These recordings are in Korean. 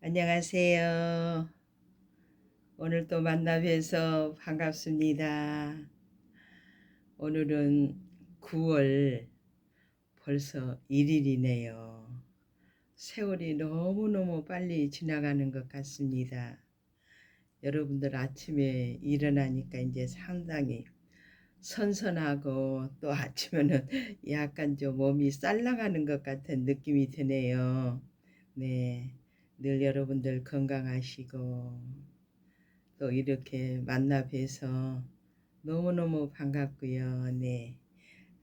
안녕하세요. 오늘 또 만나 뵈서 반갑습니다. 오늘은 9월 벌써 1일이네요. 세월이 너무너무 빨리 지나가는 것 같습니다. 여러분들 아침에 일어나니까 이제 상당히 선선하고 또 아침에는 약간 좀 몸이 쌀나가는 것 같은 느낌이 드네요. 네, 늘 여러분들 건강하시고 또 이렇게 만나 뵈서 너무너무 반갑고요. 네,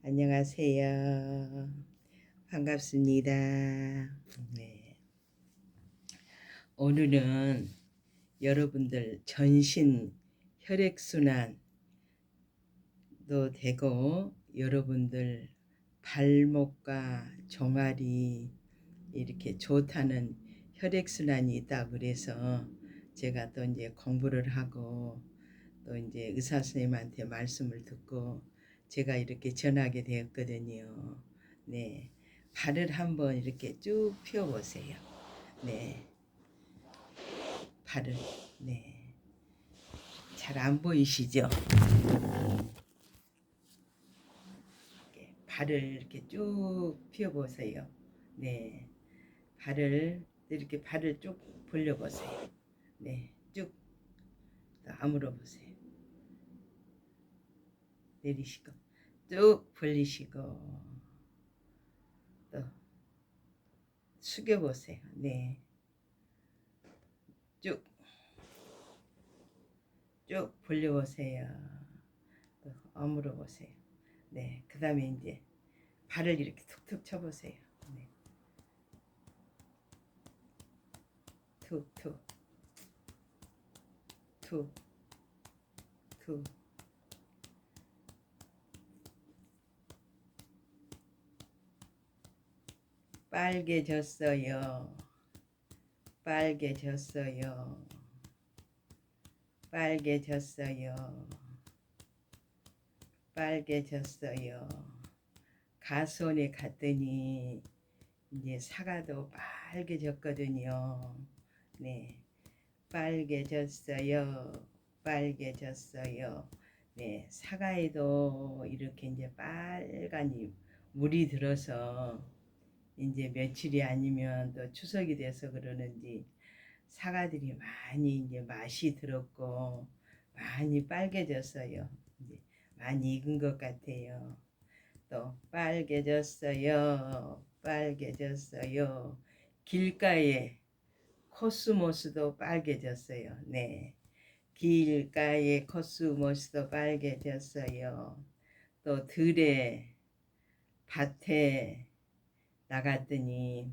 안녕하세요. 반갑습니다. 네, 오늘은 여러분들 전신 혈액순환도 되고 여러분들 발목과 종아리 이렇게 좋다는 혈액순환이 있다 그래서 제가 또 이제 공부를 하고 또 이제 의사 선생님한테 말씀을 듣고 제가 이렇게 전하게 되었거든요. 네, 발을 한번 이렇게 쭉 펴 보세요. 네, 발을 네, 잘 안 보이시죠? 이렇게 발을 이렇게 쭉 펴 보세요. 네, 발을 쭉 벌려 보세요. 네, 쭉 아물어 보세요. 내리시고 쭉 벌리시고 또 숙여 보세요. 네, 쭉 벌려 보세요. 또 아물어 보세요. 네, 그 다음에 이제 발을 이렇게 툭툭 쳐 보세요. 네, 툭툭 툭툭 빨개졌어요. 빨개졌어요. 빨개졌어요. 빨개졌어요. 가수원에 갔더니 이제 사과도 빨개졌거든요. 네, 빨개졌어요. 빨개졌어요. 네, 사과에도 이렇게 이제 빨간이 물이 들어서 이제 며칠이 아니면 또 추석이 돼서 그러는지 사과들이 많이 이제 맛이 들었고 많이 빨개졌어요. 이제 많이 익은 것 같아요. 또 빨개졌어요. 빨개졌어요. 길가에 코스모스도 빨개졌어요. 네. 길가에 코스모스도 빨개졌어요. 또 들에 밭에 나갔더니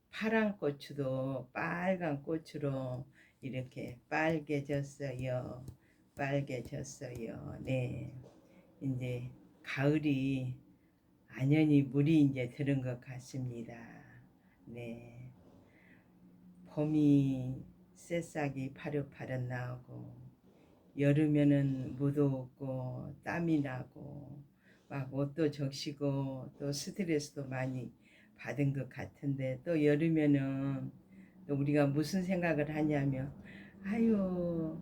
파란 고추도 빨간 고추로 이렇게 빨개졌어요. 빨개졌어요. 네. 이제 가을이 안연히 물이 이제 들은 것 같습니다. 네. 봄이 새싹이 파릇파릇 나오고 여름에는 무더웠고 땀이 나고 막 옷도 적시고 또 스트레스도 많이 받은 것 같은데 또 여름에는 또 우리가 무슨 생각을 하냐면 아유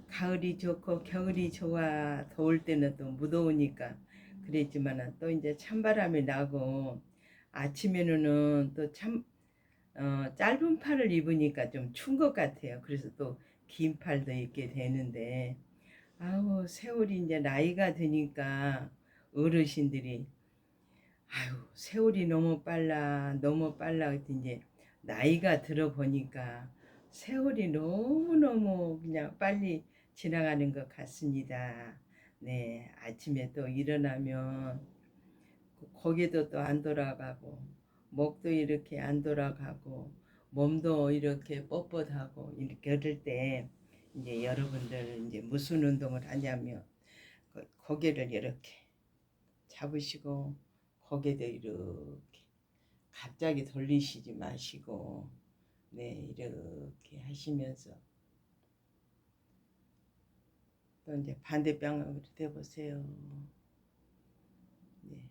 가을이 좋고 겨울이 좋아 더울 때는 또 무더우니까 그랬지만 또 이제 찬바람이 나고 아침에는 또 짧은 팔을 입으니까 좀 추운 것 같아요. 그래서 또 긴 팔도 입게 되는데 아우 세월이 이제 나이가 드니까 어르신들이 아유 세월이 너무 빨라 이제 나이가 들어 보니까 세월이 너무너무 그냥 빨리 지나가는 것 같습니다. 네, 아침에 또 일어나면 고개도 또 안 돌아가고 목도 이렇게 안 돌아가고 몸도 이렇게 뻣뻣하고 이렇게 그럴 때 이제 여러분들 이제 무슨 운동을 하냐면 고개를 이렇게 잡으시고 고개도 이렇게 갑자기 돌리시지 마시고 네 이렇게 하시면서 또 이제 반대방향으로 대보세요. 네.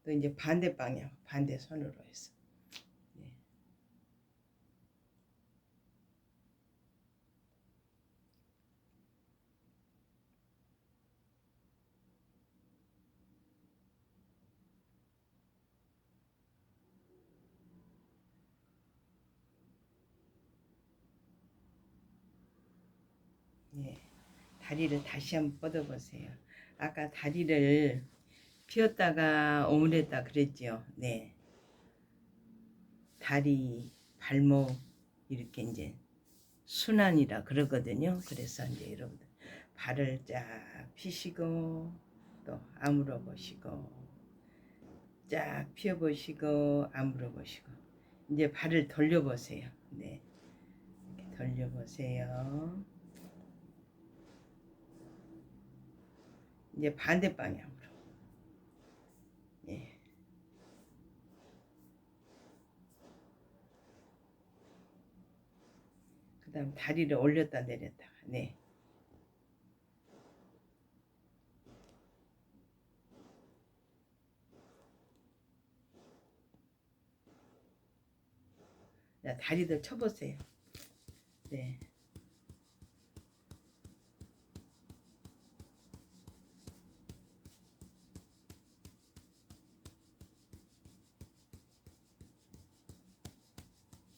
또 이제 반대 방향, 반대 손으로 해서. 네. 네. 다리를 다시 한번 뻗어보세요. 아까 다리를 펴었다가 오므렸다 그랬죠. 네. 다리, 발목 이렇게 이제 순환이라 그러거든요. 그래서 이제 여러분들 발을 쫙 펴시고 또 아물어 보시고 쫙 펴 보시고 아물어 보시고 이제 발을 돌려 보세요. 네. 이렇게 돌려 보세요. 이제 반대 방향으로. 예. 그다음 다리를 올렸다 내렸다가 네. 자, 다리들 쳐보세요. 네.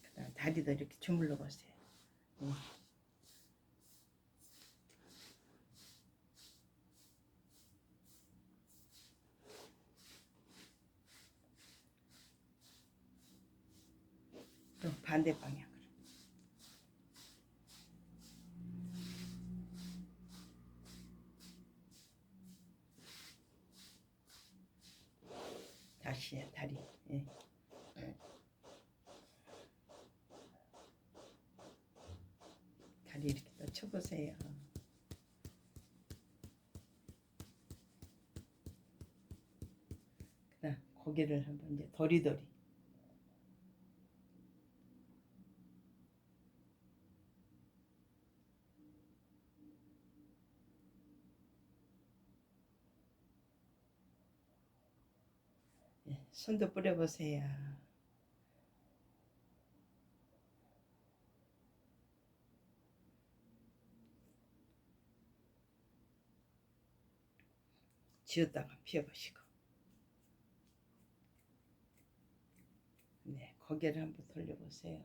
그다음 다리도 이렇게 주물러 보세요. 네. 또 반대 방향으로. 다시 다리. 예. 다리 이렇게 또 쳐보세요. 그다음 고개를 한번 이제 도리도리. 예. 손도 뿌려보세요. 쥐었다가 피워보시고. 네. 고개를 한번 돌려보세요.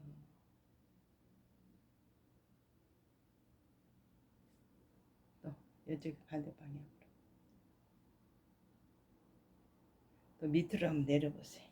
또 이쪽 반대 방향으로. 또 밑으로 한번 내려보세요.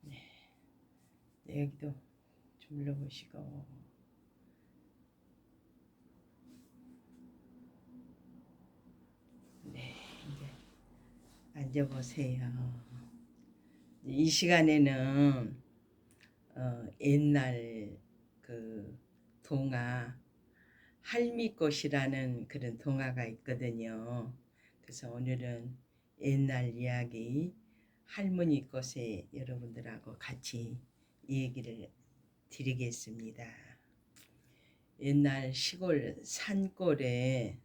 네. 네, 여기도 주물러 보시고. 네. 이제 앉아보세요. 이 시간에는 옛날 그 동화 할미꽃이라는 그런 동화가 있거든요. 그래서 오늘은 옛날 이야기 할머니 꽃에 여러분들하고 같이 얘기를 드리겠습니다. 옛날 시골 산골에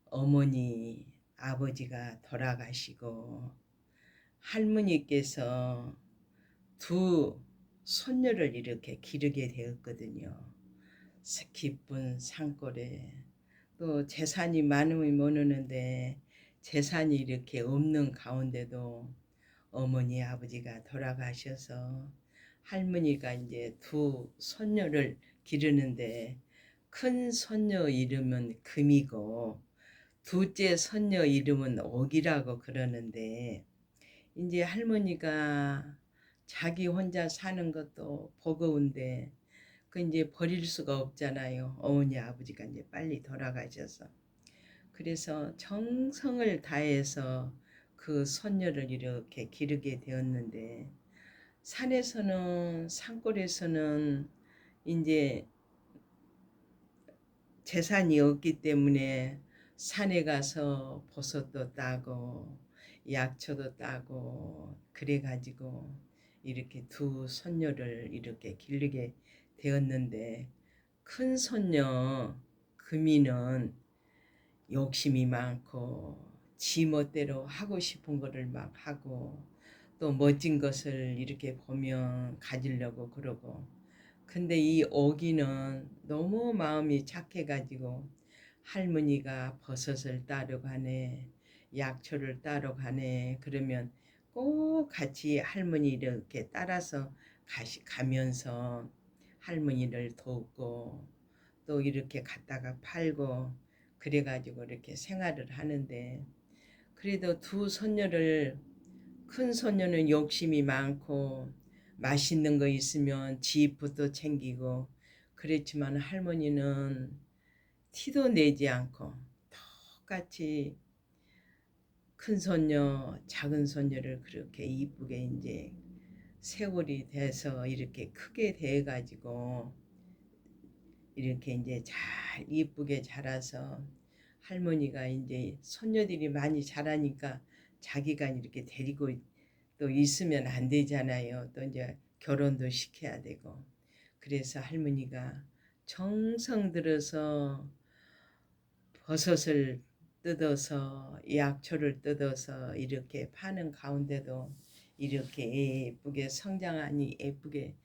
어머니 아버지가 돌아가시고 할머니께서 두 손녀를 이렇게 기르게 되었거든요. 깊은 산골에 또 재산이 많으면 모르는데 재산이 이렇게 없는 가운데도 어머니 아버지가 돌아가셔서 할머니가 이제 두 손녀를 기르는데 큰 손녀 이름은 금이고 둘째 손녀 이름은 옥이라고 그러는데 이제 할머니가 자기 혼자 사는 것도 버거운데 그 이제 버릴 수가 없잖아요. 어머니 아버지가 이제 빨리 돌아가셔서. 그래서 정성을 다해서 그 손녀를 이렇게 기르게 되었는데 산에서는 산골에서는 이제 재산이 없기 때문에 산에 가서 버섯도 따고 약초도 따고 그래가지고 이렇게 두 손녀를 이렇게 기르게 되었는데, 큰 손녀 금이는 욕심이 많고 지 멋대로 하고 싶은 거를 막 하고 또 멋진 것을 이렇게 보면 가지려고 그러고, 근데 이 오기는 너무 마음이 착해가지고 할머니가 버섯을 따러 가네, 약초를 따러 가네 그러면 꼭 같이 할머니 이렇게 따라서 가면서 할머니를 돕고 또 이렇게 갔다가 팔고 그래가지고 이렇게 생활을 하는데, 그래도 두 손녀를, 큰 손녀는 욕심이 많고 맛있는 거 있으면 집부터 챙기고 그랬지만, 할머니는 티도 내지 않고 똑같이 큰 손녀 작은 손녀를 그렇게 이쁘게 이제 세월이 돼서 이렇게 크게 돼 가지고 이렇게 이제 잘 이쁘게 자라서, 할머니가 이제 손녀들이 많이 자라니까 자기가 이렇게 데리고 또 있으면 안 되잖아요. 또 이제 결혼도 시켜야 되고. 그래서 할머니가 정성 들어서 버섯을 뜯어서 약초를 뜯어서 이렇게 파는 가운데도 이렇게 예쁘게 성장하니 예쁘게.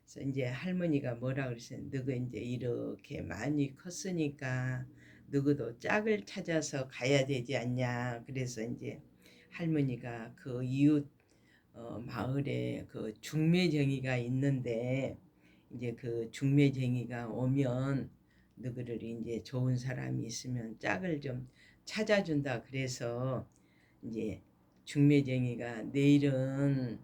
그래서 이제 할머니가 뭐라 그랬어요. 너가 이제 이렇게 많이 컸으니까 누구도 짝을 찾아서 가야 되지 않냐. 그래서 이제 할머니가 그 이웃 마을에 그 중매쟁이가 있는데, 이제 그 중매쟁이가 오면 누구를 이제 좋은 사람이 있으면 짝을 좀 찾아준다. 그래서 이제 중매쟁이가 내일은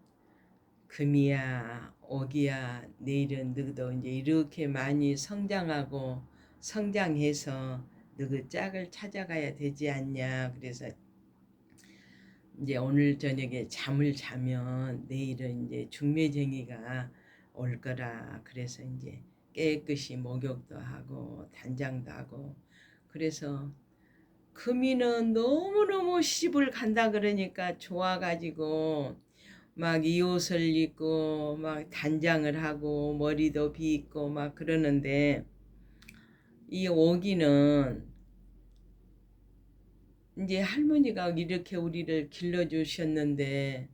금이야 오기야 내일은 너도 이제 이렇게 많이 성장하고 성장해서 너그 짝을 찾아가야 되지 않냐. 그래서 이제 오늘 저녁에 잠을 자면 내일은 이제 중매쟁이가 올 거라. 그래서 이제 깨끗이 목욕도 하고 단장도 하고, 그래서 금이는 너무너무 시집을 간다 그러니까 좋아가지고 막 이 옷을 입고 막 단장을 하고 머리도 빗고 막 그러는데, 이 오기는 이제 할머니가 이렇게 우리를 길러주셨는데,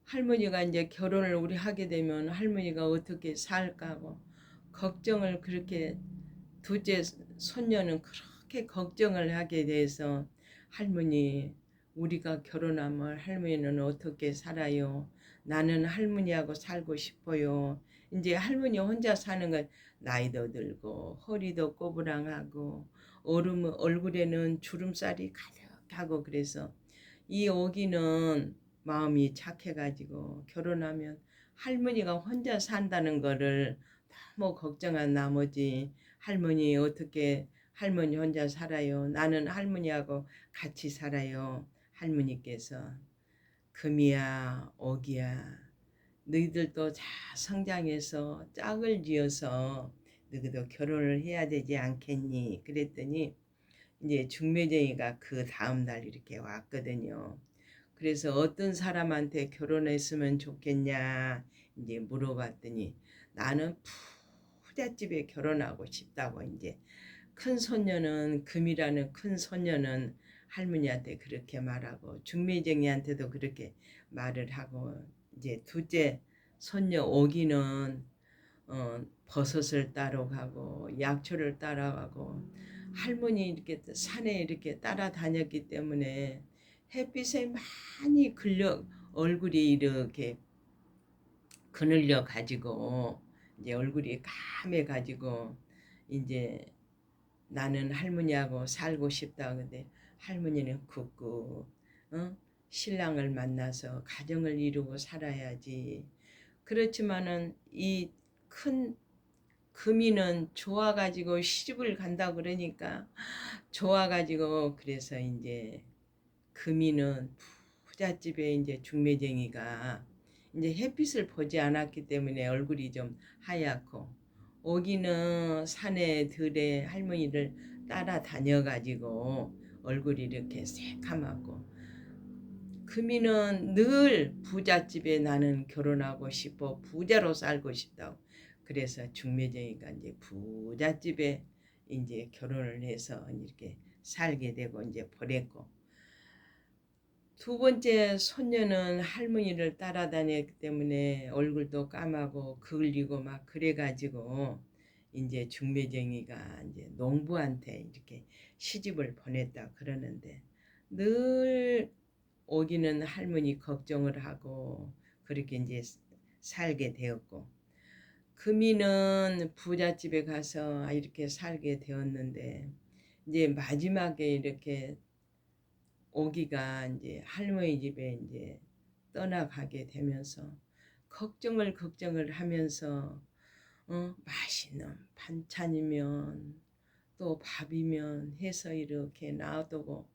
할머니가 이제 결혼을 우리 하게 되면 할머니가 어떻게 살까 하고 걱정을 그렇게, 둘째 손녀는 그렇게 걱정을 하게 돼서, 할머니 우리가 결혼하면 할머니는 어떻게 살아요? 나는 할머니하고 살고 싶어요. 이제 할머니 혼자 사는 건 나이도 들고 허리도 꼬부랑하고 얼굴에는 주름살이 가득하고, 그래서 이 오기는 마음이 착해가지고 결혼하면 할머니가 혼자 산다는 거를 너무 걱정한 나머지, 할머니 어떻게 할머니 혼자 살아요? 나는 할머니하고 같이 살아요. 할머니께서 금이야 오기야 너희들도 다 성장해서 짝을 지어서 너희도 결혼을 해야 되지 않겠니? 그랬더니 이제 중매쟁이가 그 다음날 이렇게 왔거든요. 그래서 어떤 사람한테 결혼했으면 좋겠냐 이제 물어봤더니, 나는 부잣집에 결혼하고 싶다고. 이제 큰 손녀는, 금이라는 큰 손녀는 할머니한테 그렇게 말하고 중매쟁이한테도 그렇게 말을 하고, 이제 둘째 손녀 오기는 버섯을 따러 가고 약초를 따라가고 할머니 이렇게 산에 이렇게 따라다녔기 때문에 햇빛에 많이 걸려 얼굴이 이렇게 그늘려 가지고 이제 얼굴이 까매 가지고 이제 나는 할머니하고 살고 싶다. 근데 할머니는 굳고 신랑을 만나서 가정을 이루고 살아야지. 그렇지만은 이 큰 금이는 좋아가지고 시집을 간다 그러니까 좋아가지고, 그래서 이제 금이는 부잣집에 이제 중매쟁이가 이제 햇빛을 보지 않았기 때문에 얼굴이 좀 하얗고, 오기는 산에 들에 할머니를 따라다녀가지고 얼굴이 이렇게 새카맣고 금이는 늘 부잣집에 나는 결혼하고 싶어 부자로 살고 싶다고 그래서 중매쟁이가 이제 부잣집에 이제 결혼을 해서 이렇게 살게 되고 이제 보냈고 두 번째 손녀는 할머니를 따라다녔기 때문에 얼굴도 까마고 그을리고 막 그래가지고 이제 중매쟁이가 이제 농부한테 이렇게 시집을 보냈다 그러는데 늘 오기는 할머니 걱정을 하고 그렇게 이제 살게 되었고 금이는 부잣집에 가서 이렇게 살게 되었는데 이제 마지막에 이렇게 오기가 이제 할머니 집에 이제 떠나가게 되면서 걱정을 하면서 맛있는 반찬이면 또 밥이면 해서 이렇게 놔두고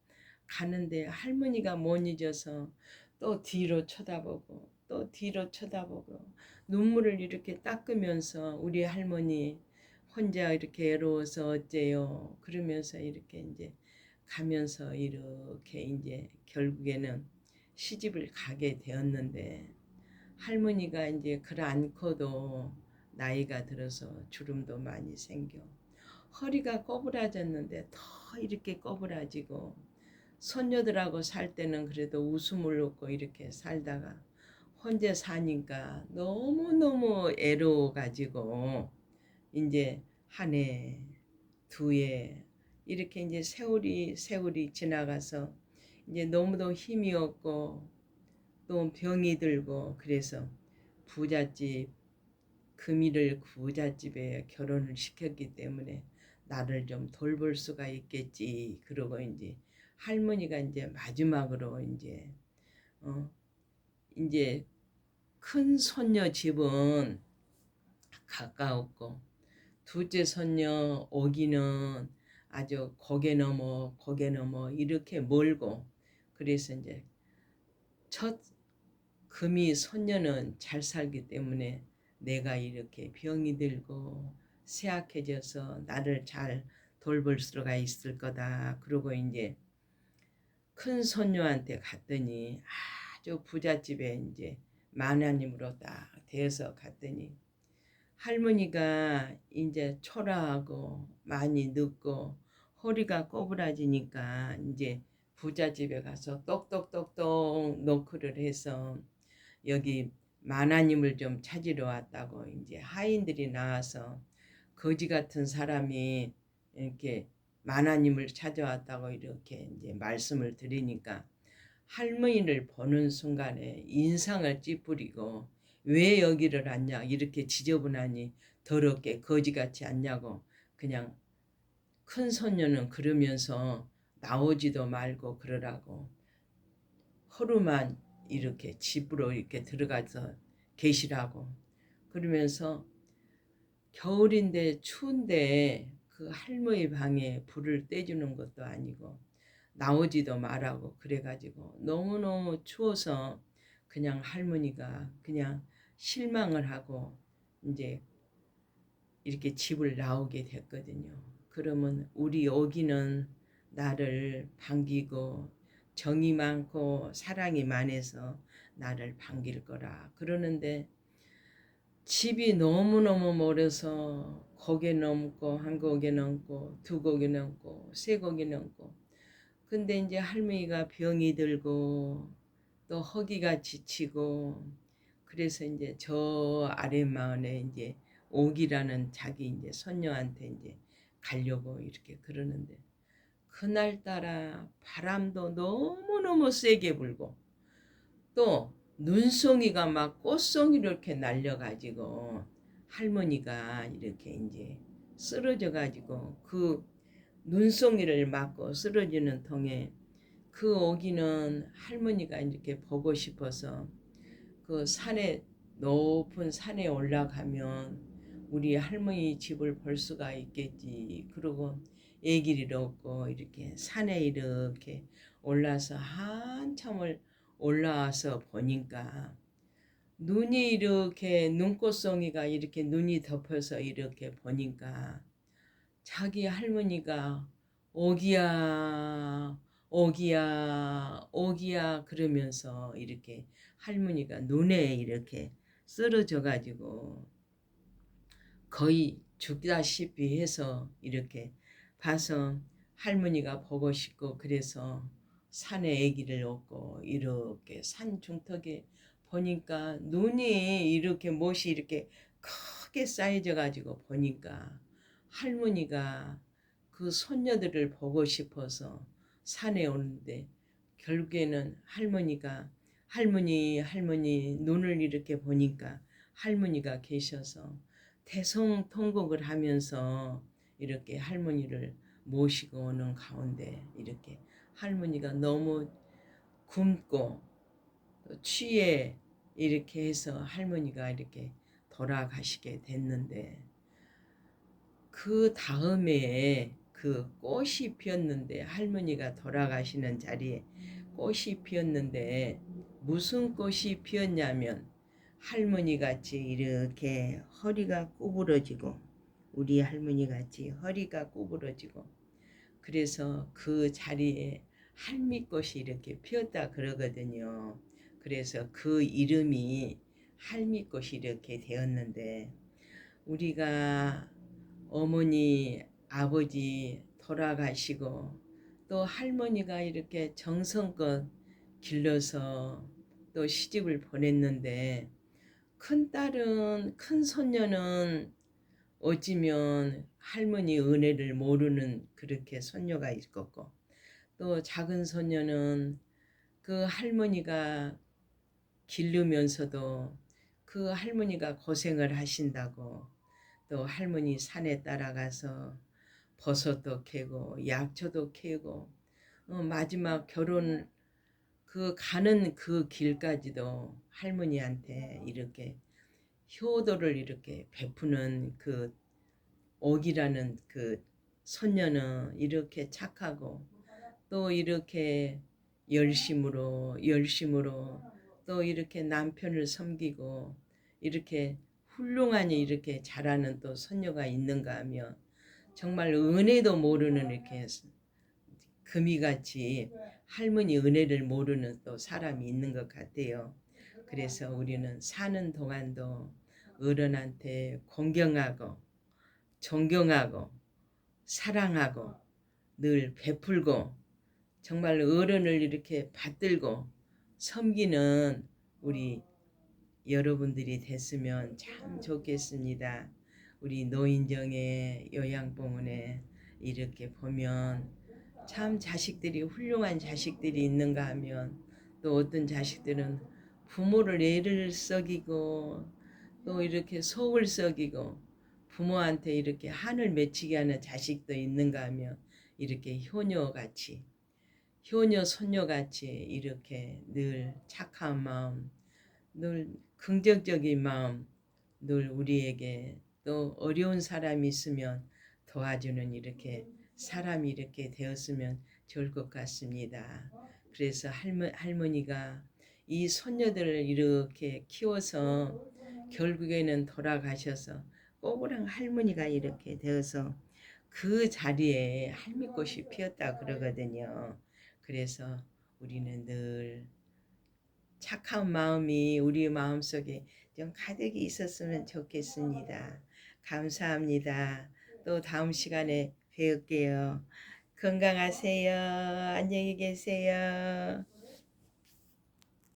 가는데 할머니가 못 잊어서 또 뒤로 쳐다보고 또 뒤로 쳐다보고 눈물을 이렇게 닦으면서 우리 할머니 혼자 이렇게 외로워서 어째요 그러면서 이렇게 이제 가면서 이렇게 이제 결국에는 시집을 가게 되었는데 할머니가 이제 그를 안고도 나이가 들어서 주름도 많이 생겨 허리가 꼬부라졌는데 더 이렇게 꼬부라지고 손녀들하고 살 때는 그래도 웃음을 웃고 이렇게 살다가 혼자 사니까 너무너무 애로워가지고 이제 한 해, 두 해 이렇게 이제 세월이 지나가서 이제 너무도 힘이 없고 또 병이 들고 그래서 부잣집 금이를 부잣집에 결혼을 시켰기 때문에 나를 좀 돌볼 수가 있겠지. 그러고 이제 할머니가 이제 마지막으로 어 이제 큰 손녀 집은 가까웠고 둘째 손녀 오기는 아주 고개 넘어 이렇게 멀고 그래서 이제 첫 금이 손녀는 잘 살기 때문에 내가 이렇게 병이 들고 쇠약해져서 나를 잘 돌볼 수가 있을 거다. 그러고 이제 큰 손녀한테 갔더니 아주 부잣집에 이제 마나님으로 딱 되어서 갔더니 할머니가 이제 초라하고 많이 늙고 허리가 꼬부라지니까 이제 부잣집에 가서 똑똑똑똑 노크를 해서 여기 마나님을 좀 찾으러 왔다고 이제 하인들이 나와서 거지 같은 사람이 이렇게 마나님을 찾아왔다고 이렇게 이제 말씀을 드리니까 할머니를 보는 순간에 인상을 찌푸리고 왜 여기를 왔냐 이렇게 지저분하니 더럽게 거지같이 왔냐고 그냥 큰 손녀는 그러면서 나오지도 말고 그러라고 하루만 이렇게 집으로 이렇게 들어가서 계시라고 그러면서 겨울인데 추운데 그 할머니 방에 불을 떼주는 것도 아니고 나오지도 말라고 그래가지고 너무너무 추워서 그냥 할머니가 그냥 실망을 하고 이제 이렇게 집을 나오게 됐거든요. 그러면 우리 여기는 나를 반기고 정이 많고 사랑이 많아서 나를 반길 거라 그러는데 집이 너무너무 멀어서 고개 넘고 한 고개 넘고 두 고개 넘고 세 고개 넘고 근데 이제 할머니가 병이 들고 또 허기가 지치고 그래서 이제 저 아랫마을에 이제 옥이라는 자기 이제 손녀한테 이제 가려고 이렇게 그러는데 그날따라 바람도 너무너무 세게 불고 또 눈송이가 막 꽃송이로 이렇게 날려가지고 할머니가 이렇게 이제 쓰러져가지고 그 눈송이를 맞고 쓰러지는 통에 그 오기는 할머니가 이렇게 보고 싶어서 그 산에 높은 산에 올라가면 우리 할머니 집을 볼 수가 있겠지. 그러고 애기를 얻고 이렇게 산에 이렇게 올라서 한참을 올라와서 보니까 눈이 이렇게 눈꽃송이가 이렇게 눈이 덮여서 이렇게 보니까 자기 할머니가 오기야, 오기야, 오기야 그러면서 이렇게 할머니가 눈에 이렇게 쓰러져 가지고 거의 죽다시피 해서 이렇게 봐서 할머니가 보고 싶고 그래서 산에 아기를 얻고 이렇게 산 중턱에 보니까 눈이 이렇게 못이 이렇게 크게 쌓여져 가지고 보니까 할머니가 그 손녀들을 보고 싶어서 산에 오는데 결국에는 할머니가 할머니 눈을 이렇게 보니까 할머니가 계셔서 대성통곡을 하면서 이렇게 할머니를 모시고 오는 가운데 이렇게 할머니가 너무 굶고 또 취해 이렇게 해서 할머니가 이렇게 돌아가시게 됐는데 그 다음에 그 꽃이 피었는데 할머니가 돌아가시는 자리에 꽃이 피었는데 무슨 꽃이 피었냐면 할머니 같이 이렇게 허리가 구부러지고 우리 할머니 같이 허리가 구부러지고 그래서 그 자리에 할미꽃이 이렇게 피었다 그러거든요. 그래서 그 이름이 할미꽃이 이렇게 되었는데 우리가 어머니, 아버지 돌아가시고 또 할머니가 이렇게 정성껏 길러서 또 시집을 보냈는데 큰딸은 큰 손녀는 어찌면 할머니 은혜를 모르는 그렇게 손녀가 있었고 또 작은 손녀는 그 할머니가 기르면서도 그 할머니가 고생을 하신다고 또 할머니 산에 따라가서 버섯도 캐고 약초도 캐고 마지막 결혼 그 가는 그 길까지도 할머니한테 이렇게 효도를 이렇게 베푸는 그 옥이라는 그 손녀는 이렇게 착하고 또 이렇게 열심으로 또 이렇게 남편을 섬기고 이렇게 훌륭하니 이렇게 잘하는 또 손녀가 있는가 하며 정말 은혜도 모르는 이렇게 금이같이 할머니 은혜를 모르는 또 사람이 있는 것 같아요. 그래서 우리는 사는 동안도 어른한테 공경하고 존경하고 사랑하고 늘 베풀고 정말 어른을 이렇게 받들고 섬기는 우리 여러분들이 됐으면 참 좋겠습니다. 우리 노인정의 요양병원에 이렇게 보면 참 자식들이 훌륭한 자식들이 있는가 하면 또 어떤 자식들은 부모를 애를 썩이고 또 이렇게 속을 썩이고 부모한테 이렇게 한을 맺히게 하는 자식도 있는가 하면 이렇게 효녀같이 효녀 손녀같이 이렇게 늘 착한 마음 늘 긍정적인 마음 늘 우리에게 또 어려운 사람이 있으면 도와주는 이렇게 사람이 이렇게 되었으면 좋을 것 같습니다. 그래서 할머니가 이 손녀들을 이렇게 키워서 결국에는 돌아가셔서 꼬부랑 할머니가 이렇게 되어서 그 자리에 할미꽃이 피었다 그러거든요. 그래서 우리는 늘 착한 마음이 우리 마음속에 좀 가득히 있었으면 좋겠습니다. 감사합니다. 또 다음 시간에 뵐게요. 건강하세요. 안녕히 계세요.